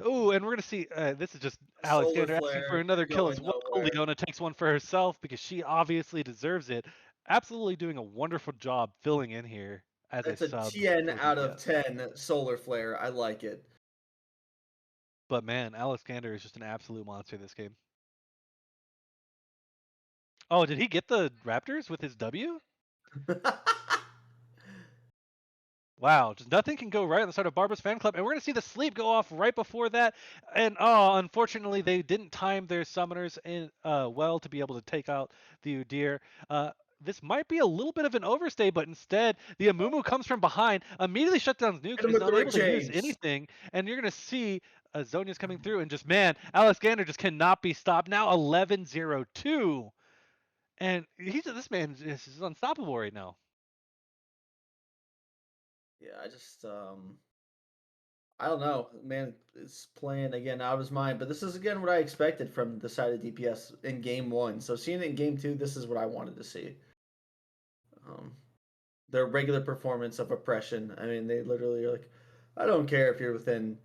oh, and we're gonna see. This is just Solar Alexander asking for flare, another you're kill as going well. nowhere. Leona takes one for herself because she obviously deserves it. Absolutely doing a wonderful job filling in here as a That's a sub 10 for out of DPS. 10 solar flare. I like it. But man, Alexander is just an absolute monster this game. Oh, did he get the Raptors with his W? Wow, just nothing can go right on the start of Barbara's fan club, and we're gonna see the sleep go off right before that. And oh, unfortunately, they didn't time their summoners in well to be able to take out the Udyr. This might be a little bit of an overstay, but instead the Amumu comes from behind, immediately shuts down Hit nukes, him is with the not rig able to use chains. anything, and you're gonna see Zonia's coming through, and just man, Alex Gander just cannot be stopped. Now 11-0-2, and this man is unstoppable right now. Yeah, I don't know. Man, it's playing again out of his mind. But this is again what I expected from the side of DPS in game one. So seeing it in game two, this is what I wanted to see. Um, their regular performance of oppression. I mean, they literally are like, I don't care if you're within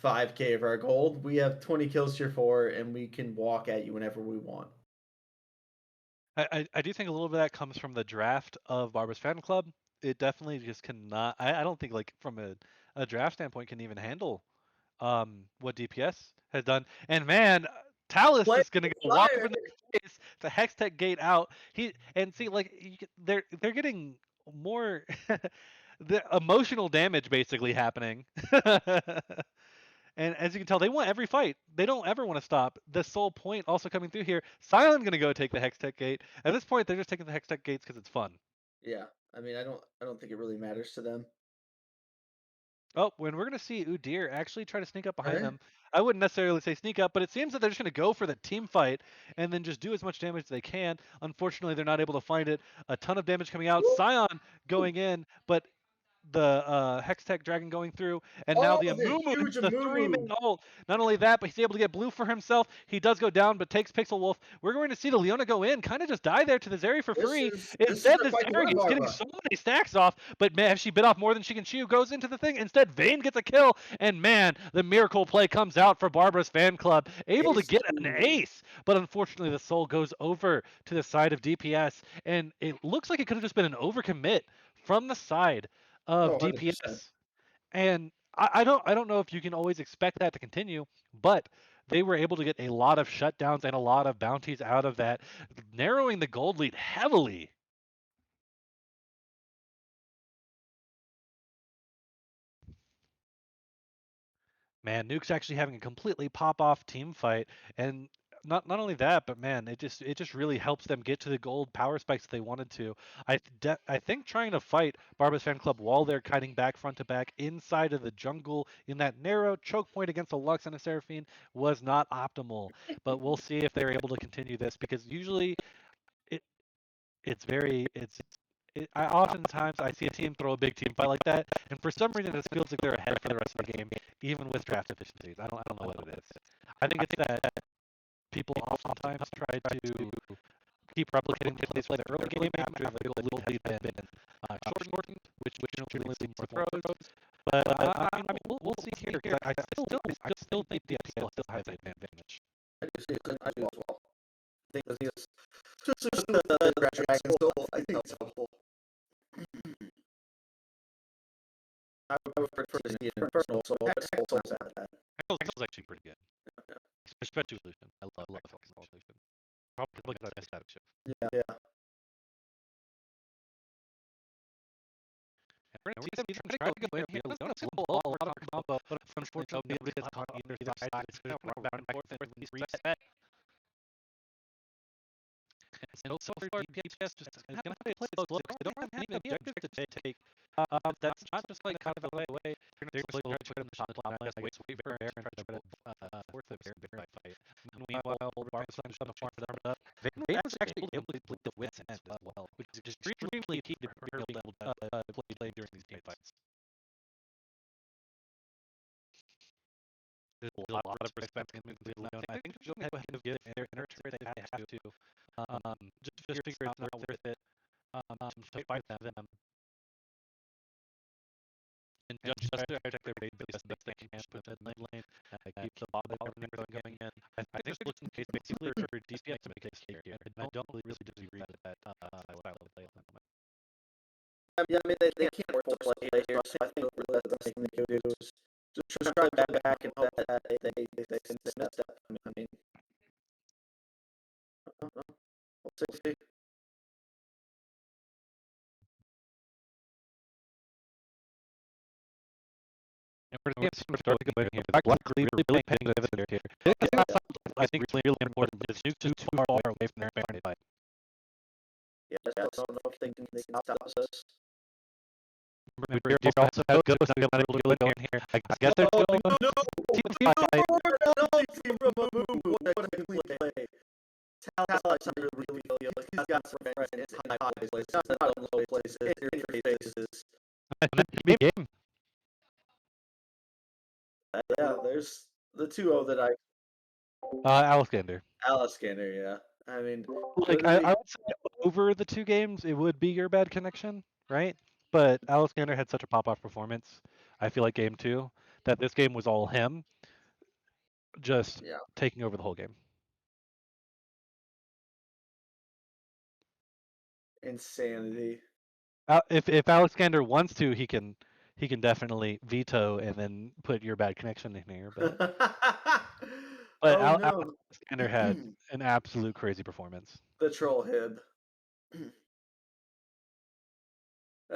5K of our gold. We have 20 kills to your 4, and we can walk at you whenever we want. I do think a little bit of that comes from the draft of Barbara's Fan Club. It definitely just cannot. I don't think like from a draft standpoint can even handle what DPS has done. And man, Talus Play is gonna go walk up fire. in their face, the Hextech gate out. They're getting more the emotional damage basically happening. And as you can tell, they want every fight. They don't ever want to stop. The sole point also coming through here. Silent gonna go take the Hextech gate. At this point, they're just taking the Hextech gates because it's fun. Yeah, I mean, I don't think it really matters to them. Oh, when we're gonna see Udyr actually try to sneak up behind Right? them. I wouldn't necessarily say sneak up, but it seems that they're just gonna go for the team fight and then just do as much damage as they can. Unfortunately, they're not able to find it. A ton of damage coming out. Scion going in, but the Hextech Dragon going through, and now Oh, the the Amumu huge hits the Amumu. 3-man ult. Not only that, but he's able to get blue for himself. He does go down, but takes Pixel Wolf. We're going to see the Leona go in, kind of just die there to the Zeri for This free. is this is Instead, the the fight to Zeri win, is getting Barbara. so many stacks off, but man, she bit off more than she can chew, goes into the thing. Instead, Vayne gets a kill, and man, the miracle play comes out for Barbara's fan club, able to Ace get an queen. ace, but unfortunately, the soul goes over to the side of DPS, and it looks like it could have just been an overcommit from the side Oh, of 100%. DPS. And I don't know if you can always expect that to continue, but they were able to get a lot of shutdowns and a lot of bounties out of that, narrowing the gold lead heavily. Man, Nuke's actually having a completely pop off team fight, and not only that, but man, it just really helps them get to the gold power spikes that they wanted to. I think trying to fight Barba's fan club while they're kiting back front to back inside of the jungle in that narrow choke point against a Lux and a Seraphine was not optimal. But we'll see if they're able to continue this because usually it it's very I oftentimes I see a team throw a big team fight like that, and for some reason it feels like they're ahead for the rest of the game, even with draft efficiencies. I don't know what it is. I think it's that people oftentimes try to keep replicating the plays for the early game after the goal lead has been shortened, which usually leads to more throws. But I mean, we'll see here because I still think DPL still has the advantage. I do as well. I think this just the Dragon Soul. I think it's helpful. I would prefer to see it in personal soul, but soul at that. Hexel's actually pretty good, Yeah. especially solution. I love Hexel solution. Probably look at that best out of Shift. Yeah. And we're gonna see them try to go in here. Leona's gonna pull off a lot of combo, but unfortunately nobody gets caught on either side. It's gonna run back and forth and reset. And so far, DPS just is gonna play it slow because they don't have any objectives to take. That's not just like kind of out of the way. They're just slowly put in the shot clock, wait for air, and try to force the bear fight. Meanwhile, Barcelona just gonna farm it up. They was actually able to play the wits end as well, which is extremely key to being able to play during these game fights. There's a lot of respect in Leon. I think they're going to go ahead and give their inner turret they have to. Just figure out now worth it to fight them. And just to protect their base the best they can, put the mid lane, keep the bot and everything going in. I think there's looking case basically for DPS to make a case here. I don't really disagree with that style of play at the moment. Yeah, I mean, they can't force play here, so I think the best thing they could do is just try back and hope that they messed up. I mean, we'll see. And we're going to see start to go in here. Luckily, we're really paying attention here. It's not something I think really important, but it's just too far away from their fight. Yeah, I don't know if they can stop us. Remember, Deer also has Ghost, I'm not able to go in here. I guess they're going no! team fight. What a clean play. Tal's really feel like he's got some friends in high places, not in low places, in your faces. And then big game. Yeah, there's the 2-0 that I... Alexander. Alistander, yeah. I mean, Like, I would say over the two games, it would be your bad connection, right? But Alexander had such a pop-off performance, I feel like game two, that this game was all him, just yeah, taking over the whole game. insanity. If Alexander wants to, he can definitely veto and then put your bad connection in here. But But Oh Alex no, Skinner had an absolute crazy performance. the troll hib. And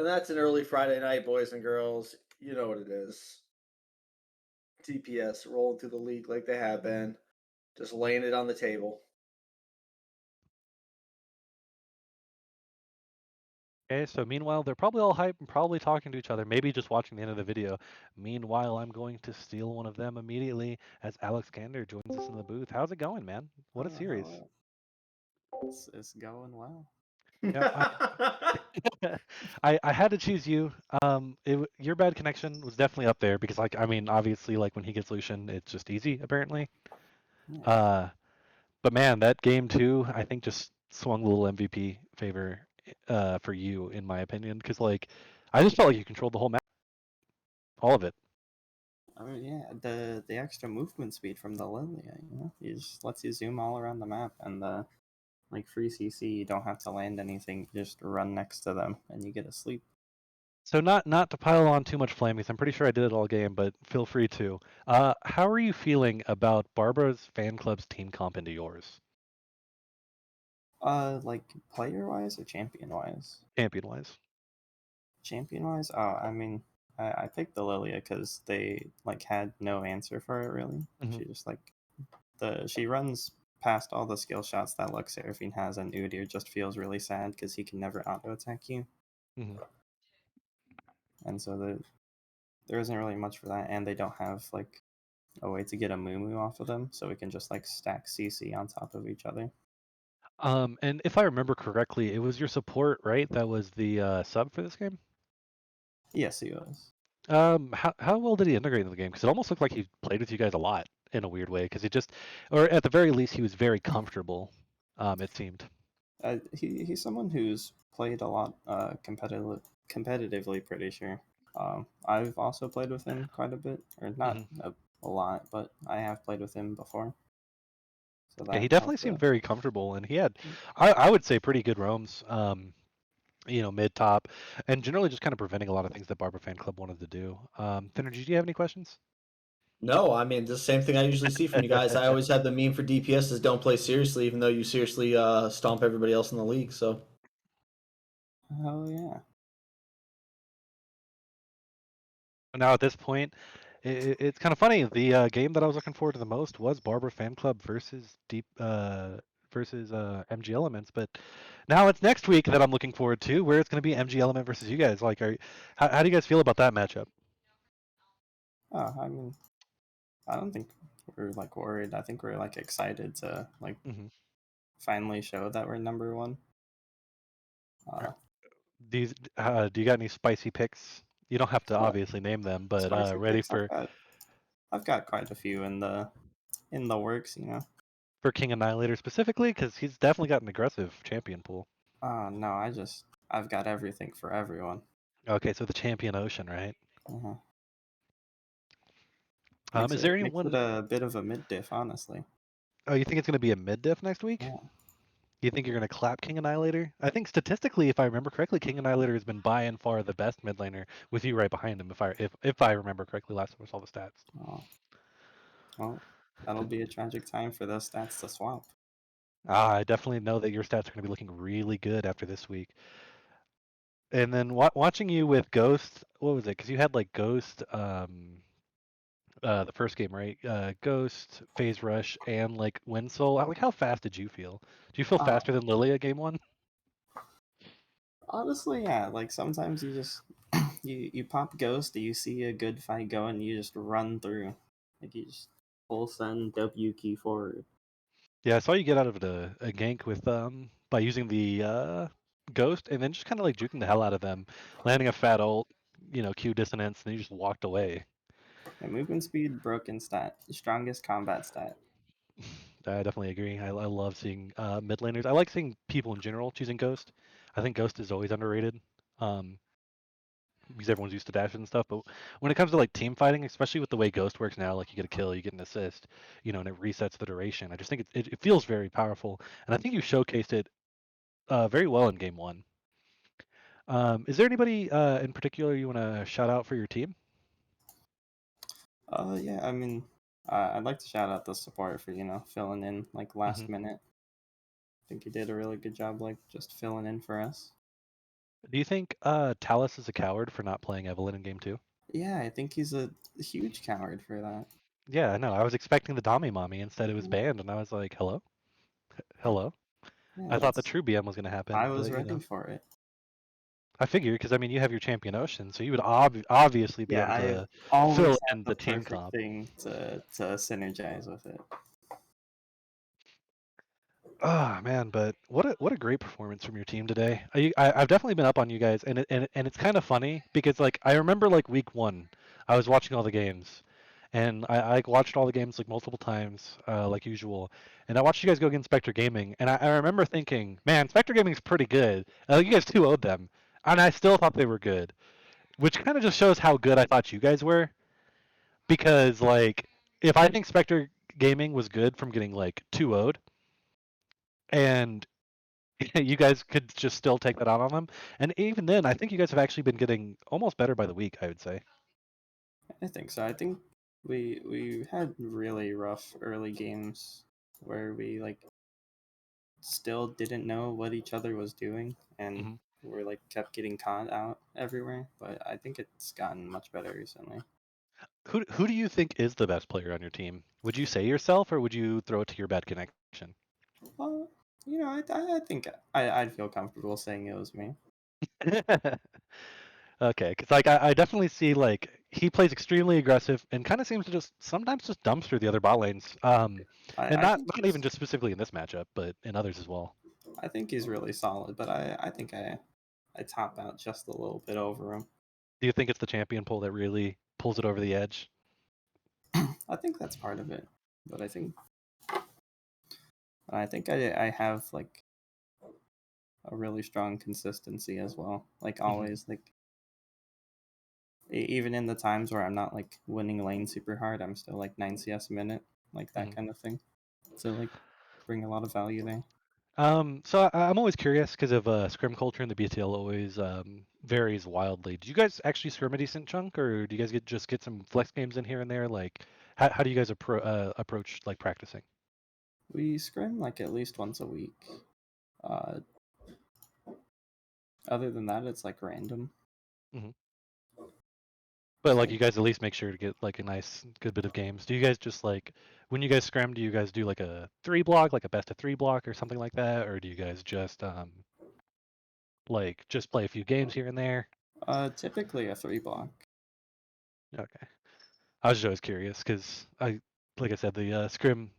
that's an early Friday night, boys and girls. You know what it is. DPS rolling through the league like they have been, just laying it on the table. Okay, so meanwhile, they're probably all hyped and probably talking to each other, maybe just watching the end of the video. Meanwhile, I'm going to steal one of them immediately as Alex Gander joins us in the booth. How's it going, man? What a series. Hello. It's going well. Yep, I had to choose you. Your bad connection was definitely up there because, like, I mean, obviously, like when he gets Lucian, it's just easy, apparently. Yeah. Uh, but man, that game too, I think just swung a little MVP favor for you, in my opinion, because like I just felt like you controlled the whole map, all of it. I mean, yeah, the extra movement speed from the Lilia, it just lets you zoom all around the map, and the like free CC, you don't have to land anything, you just run next to them, and you get a sleep. So not to pile on too much flame, because I'm pretty sure I did it all game, but feel free to. How are you feeling about Barbara's fan club's team comp into yours, Like player wise or champion wise? champion wise? Champion wise, I mean, I picked the Lilia because they like had no answer for it really. Hmm. She just like she runs past all the skill shots that Lux Seraphine has, and Udyr just feels really sad because he can never auto attack you, Hmm. and so there isn't really much for that, and they don't have like a way to get a Moo off of them, so we can just like stack CC on top of each other. And if I remember correctly, it was your support, right? That was the sub for this game. Yes, he was. How well did he integrate in the game? Because it almost looked like he played with you guys a lot in a weird way. Because he just, or at the very least, he was very comfortable. It seemed. He's someone who's played a lot competitively, pretty sure. I've also played with him quite a bit, or not Hmm. a lot, but I have played with him before, so Yeah, he that definitely helped. seemed very comfortable, and he had, I would say, pretty good roams. Mid top, and generally just kind of preventing a lot of things that Barber Fan Club wanted to do. Finergy, do you have any questions? No, I mean the same thing I usually see from you guys. I always have the meme for DPS is don't play seriously, even though you seriously stomp everybody else in the league. So Oh yeah. Now at this point, it's kind of funny. The game that I was looking forward to the most was Barber Fan Club versus MG Elements, but now it's next week that I'm looking forward to, where it's going to be MG Element versus you guys. Like, how do you guys feel about that matchup? I mean, I don't think we're like worried. I think we're like excited to like Hmm. finally show that we're number one. Uh, Do you got any spicy picks? You don't have to uh obviously name them, but Spicy ready picks. for I've got quite a few in the works. King Annihilator specifically, because he's definitely got an aggressive champion pool. No, I've got everything for everyone. Okay, so the Champion Ocean, right? Uh-huh. Is there Makes it anyone? a bit of a mid diff, honestly. Oh, you think it's going to be a mid diff next week? Yeah. You think you're going to clap King Annihilator? I think statistically, if I remember correctly, King Annihilator has been by and far the best mid laner, with you right behind him. If I remember correctly, last time I saw the stats. Oh, well, that'll be a tragic time for those stats to swap. I definitely know that your stats are going to be looking really good after this week. And then watching you with Ghost, what was it? Because you had like Ghost, the first game, right? Ghost, Phase Rush, and like Wind Soul. Like, how fast did you feel? Do you feel Uh, faster than Lilia game one? Honestly, yeah. Like sometimes you just you pop Ghost, you see a good fight going, you just run through. Like you just full send W key forward. Yeah, I saw you get out of a gank with by using the Ghost, and then just kind of like juking the hell out of them, landing a fat ult, Q dissonance, and you just walked away. And movement speed, broken stat, strongest combat stat. I definitely agree. I love seeing mid laners. I like seeing people in general choosing Ghost. I think Ghost is always underrated. Um, because everyone's used to dash and stuff. But when it comes to like team fighting, especially with the way Ghost works now, like you get a kill, you get an assist, and it resets the duration. I just think it feels very powerful, and I think you showcased it very well in game one. Is there anybody in particular you want to shout out for your team? Yeah, I mean, I'd like to shout out the support for filling in like last minute. I think he did a really good job, like just filling in for us. Do you think Talus is a coward for not playing Evelyn in game 2? Yeah, I think he's a huge coward for that. Yeah, I know. I was expecting the Dami Mommy. Instead, it was banned, and I was like, hello? Hello? Yeah, I thought the true BM was going to happen, I was but, ready for it. I figured, because, I mean, you have your Champion Ocean, so you would obviously be Yeah, able I to always fill have in the the team perfect comp. thing to synergize with it. Oh man, but what a great performance from your team today. I've definitely been up on you guys, and it's kind of funny because like I remember like week 1, I was watching all the games, and I like, watched all the games like multiple times, like usual, and I watched you guys go against Spectre Gaming, and I remember thinking, man, Spectre Gaming's pretty good. You guys 2-0'd them, and I still thought they were good, which kind of just shows how good I thought you guys were, because like if I think Spectre Gaming was good from getting like 2-0'd, and you guys could just still take that out on them. And even then, I think you guys have actually been getting almost better by the week, I would say. I think so. I think we had really rough early games where we like still didn't know what each other was doing, and hmm we're like kept getting caught out everywhere. But I think it's gotten much better recently. Who do you think is the best player on your team? Would you say yourself, or would you throw it to your bad connection? Well, I think I'd feel comfortable saying it was me. Okay, because like I definitely see like he plays extremely aggressive and kind of seems to just sometimes just dumpster the other bot lanes. And I not think not even just specifically in this matchup, but in others as well. I think he's really solid, but I think I top out just a little bit over him. Do you think it's the champion pull that really pulls it over the edge? I think that's part of it, but I think I have like a really strong consistency as well. Like always, like even in the times where I'm not like winning lane super hard, I'm still like 9 CS a minute, like that kind of thing. So like bring a lot of value there. So I'm always curious because of scrim culture in the BTL always varies wildly. Do you guys actually scrim a decent chunk, or do you guys just get some flex games in here and there? Like, how do you guys approach like practicing? We scrim like at least once a week. Uh, Other than that, it's like random. hmm But like, So you guys at least make sure to get like a nice good bit of games. Do you guys just like when you guys scrim? Do you guys do like a 3 block, like a best of 3 block, or something like that, or do you guys just like just play a few games here and there? typically a 3 block. Okay. I was just always curious because like I said, the scrim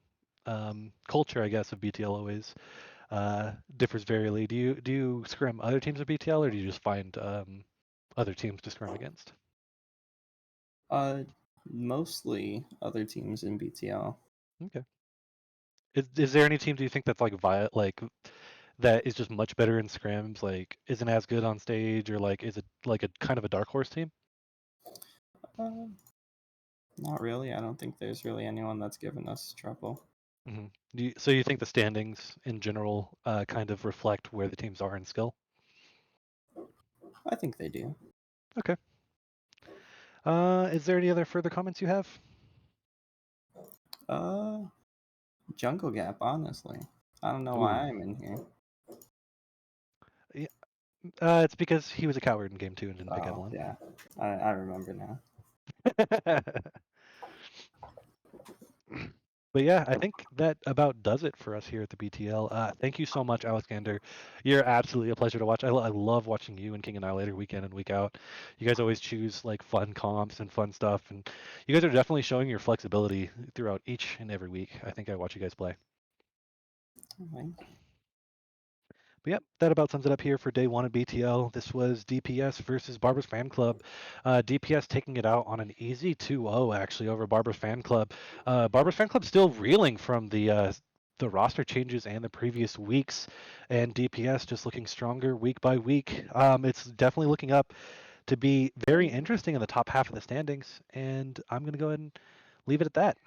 culture, I guess, of BTL always differs variably. Do you scrim other teams of BTL, or do you just find other teams to scrim against? Uh, Mostly other teams in BTL. Okay. Is there any team do you think that's like that is just much better in scrims, like isn't as good on stage, or like is it like a kind of a dark horse team? Uh, Not really. I don't think there's really anyone that's given us trouble. hmm so you think the standings in general kind of reflect where the teams are in skill? I think they do. Okay. Is there any other further comments you have? Uh, Jungle Gap, honestly. I don't know why Ooh. I'm in here. Yeah, it's because he was a coward in game 2 and didn't pick Oh, Evelyn. yeah. I remember now. But yeah, I think that about does it for us here at the BTL. Thank you so much, Alexander. You're absolutely a pleasure to watch. I love watching you and King Annihilator week in and week out. You guys always choose like fun comps and fun stuff, and you guys are definitely showing your flexibility throughout each and every week. I think I watch you guys play. Okay. But yep, that about sums it up here for day 1 of BTL. This was DPS versus Barber's Fan Club. DPS taking it out on an easy 2-0 actually over Barber's Fan Club. Barber's Fan Club still reeling from the roster changes and the previous weeks, and DPS just looking stronger week by week. It's definitely looking up to be very interesting in the top half of the standings, and I'm going to go ahead and leave it at that.